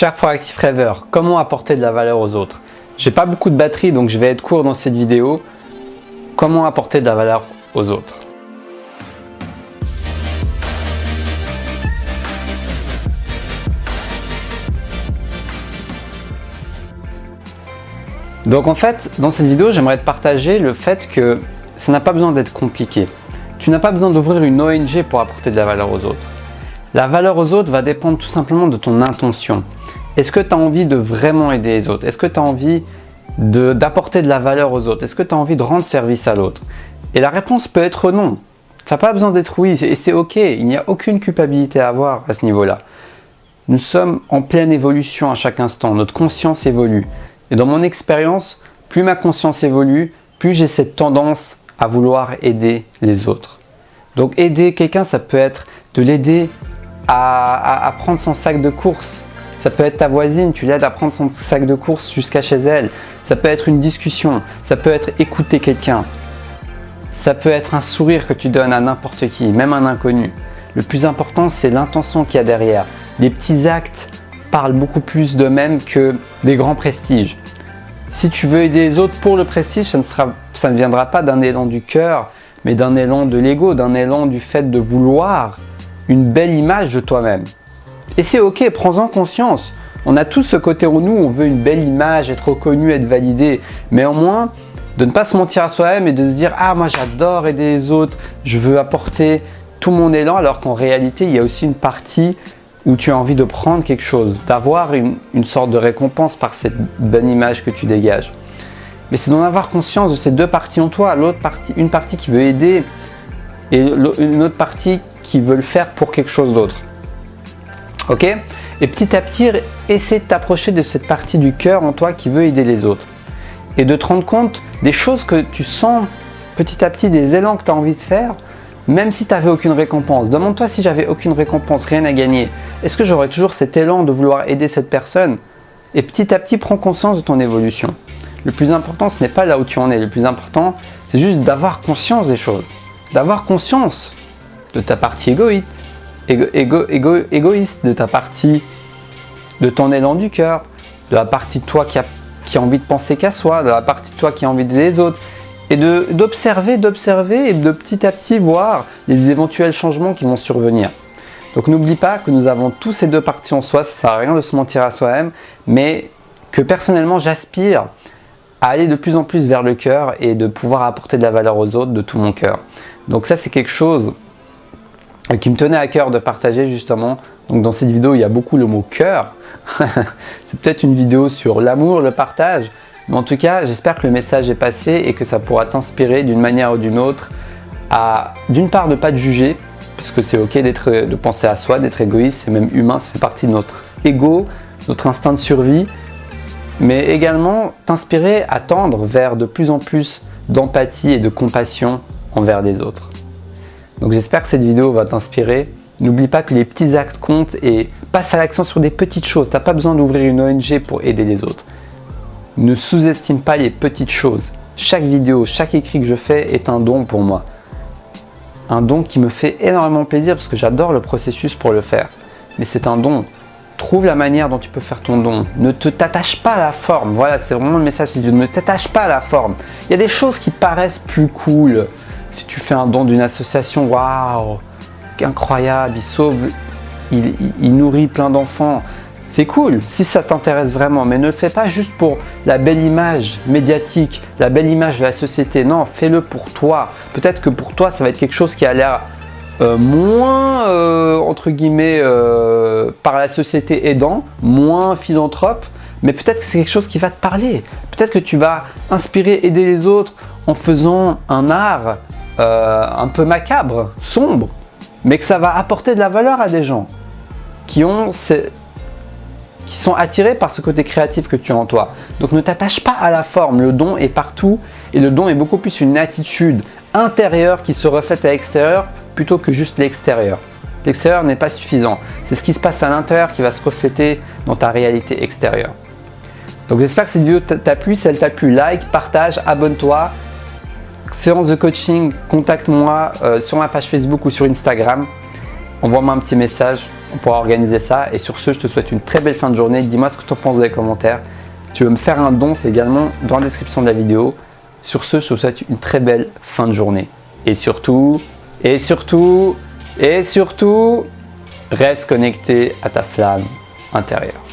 Cher Proactif Rêveur, comment apporter de la valeur aux autres? J'ai pas beaucoup de batterie donc je vais être court dans cette vidéo. Comment apporter de la valeur aux autres? Donc en fait, dans cette vidéo, j'aimerais te partager le fait que ça n'a pas besoin d'être compliqué. Tu n'as pas besoin d'ouvrir une ONG pour apporter de la valeur aux autres. La valeur aux autres va dépendre tout simplement de ton intention. Est-ce que tu as envie de vraiment aider les autres? Est-ce que tu as envie d'apporter de la valeur aux autres? Est-ce que tu as envie de rendre service à l'autre? Et la réponse peut être non. Ça n'a pas besoin d'être oui, et c'est ok. Il n'y a aucune culpabilité à avoir à ce niveau-là. Nous sommes en pleine évolution à chaque instant. Notre conscience évolue. Et dans mon expérience, plus ma conscience évolue, plus j'ai cette tendance à vouloir aider les autres. Donc aider quelqu'un, ça peut être de l'aider à prendre son sac de course. Ça peut être ta voisine, tu l'aides à prendre son sac de course jusqu'à chez elle. Ça peut être une discussion, ça peut être écouter quelqu'un. Ça peut être un sourire que tu donnes à n'importe qui, même un inconnu. Le plus important, c'est l'intention qu'il y a derrière. Les petits actes parlent beaucoup plus d'eux-mêmes que des grands prestiges. Si tu veux aider les autres pour le prestige, ça ne viendra pas d'un élan du cœur, mais d'un élan de l'ego, d'un élan du fait de vouloir une belle image de toi-même. Et c'est ok, prends-en conscience. On a tous ce côté où nous, on veut une belle image, être reconnu, être validé. Mais au moins, de ne pas se mentir à soi-même et de se dire « Ah, moi j'adore aider les autres, je veux apporter tout mon élan », alors qu'en réalité, il y a aussi une partie où tu as envie de prendre quelque chose, d'avoir une sorte de récompense par cette bonne image que tu dégages. Mais c'est d'en avoir conscience de ces deux parties en toi, une partie qui veut aider et une autre partie qui veut le faire pour quelque chose d'autre. Ok? Et petit à petit, essaie de t'approcher de cette partie du cœur en toi qui veut aider les autres. Et de te rendre compte des choses que tu sens petit à petit, des élans que tu as envie de faire, même si tu n'avais aucune récompense. Demande-toi si j'avais aucune récompense, rien à gagner. Est-ce que j'aurais toujours cet élan de vouloir aider cette personne? Et petit à petit, prends conscience de ton évolution. Le plus important, ce n'est pas là où tu en es. Le plus important, c'est juste d'avoir conscience des choses. D'avoir conscience de ta partie égoïste, de ta partie, de ton élan du cœur, de la partie de toi qui a envie de penser qu'à soi, de la partie de toi qui a envie d'aider les autres, et d'observer et de petit à petit voir les éventuels changements qui vont survenir. Donc n'oublie pas que nous avons tous ces deux parties en soi, ça ne sert à rien de se mentir à soi-même, mais que personnellement j'aspire à aller de plus en plus vers le cœur et de pouvoir apporter de la valeur aux autres de tout mon cœur. Donc ça c'est quelque chose qui me tenait à cœur de partager justement. Donc dans cette vidéo il y a beaucoup le mot cœur. C'est peut-être une vidéo sur l'amour, le partage, mais en tout cas j'espère que le message est passé et que ça pourra t'inspirer d'une manière ou d'une autre à d'une part ne pas te juger, parce que c'est ok de penser à soi, d'être égoïste, c'est même humain, ça fait partie de notre ego, notre instinct de survie, mais également t'inspirer à tendre vers de plus en plus d'empathie et de compassion envers les autres. Donc j'espère que cette vidéo va t'inspirer. N'oublie pas que les petits actes comptent et passe à l'action sur des petites choses. Tu n'as pas besoin d'ouvrir une ONG pour aider les autres. Ne sous-estime pas les petites choses. Chaque vidéo, chaque écrit que je fais est un don pour moi. Un don qui me fait énormément plaisir parce que j'adore le processus pour le faire. Mais c'est un don. Trouve la manière dont tu peux faire ton don. Ne t'attache pas à la forme. Voilà, c'est vraiment le message. Ne t'attache pas à la forme. Il y a des choses qui paraissent plus cool. Si tu fais un don d'une association, waouh, incroyable, il sauve, il nourrit plein d'enfants. C'est cool si ça t'intéresse vraiment, mais ne le fais pas juste pour la belle image médiatique, la belle image de la société. Non, fais-le pour toi. Peut-être que pour toi, ça va être quelque chose qui a l'air moins, entre guillemets, par la société aidant, moins philanthrope, mais peut-être que c'est quelque chose qui va te parler. Peut-être que tu vas inspirer, aider les autres en faisant un art un peu macabre, sombre, mais que ça va apporter de la valeur à des gens qui sont attirés par ce côté créatif que tu as en toi. Donc ne t'attache pas à la forme, le don est partout et le don est beaucoup plus une attitude intérieure qui se reflète à l'extérieur plutôt que juste l'extérieur. L'extérieur n'est pas suffisant, c'est ce qui se passe à l'intérieur qui va se refléter dans ta réalité extérieure. Donc j'espère que cette vidéo t'a plu, si elle t'a plu, like, partage, abonne-toi. Séance de coaching, contacte-moi sur ma page Facebook ou sur Instagram. Envoie-moi un petit message on pourra organiser ça. Et sur ce, je te souhaite une très belle fin de journée. Dis-moi ce que tu en penses dans les commentaires. Si tu veux me faire un don, c'est également dans la description de la vidéo. Sur ce, je te souhaite une très belle fin de journée. Et surtout, reste connecté à ta flamme intérieure.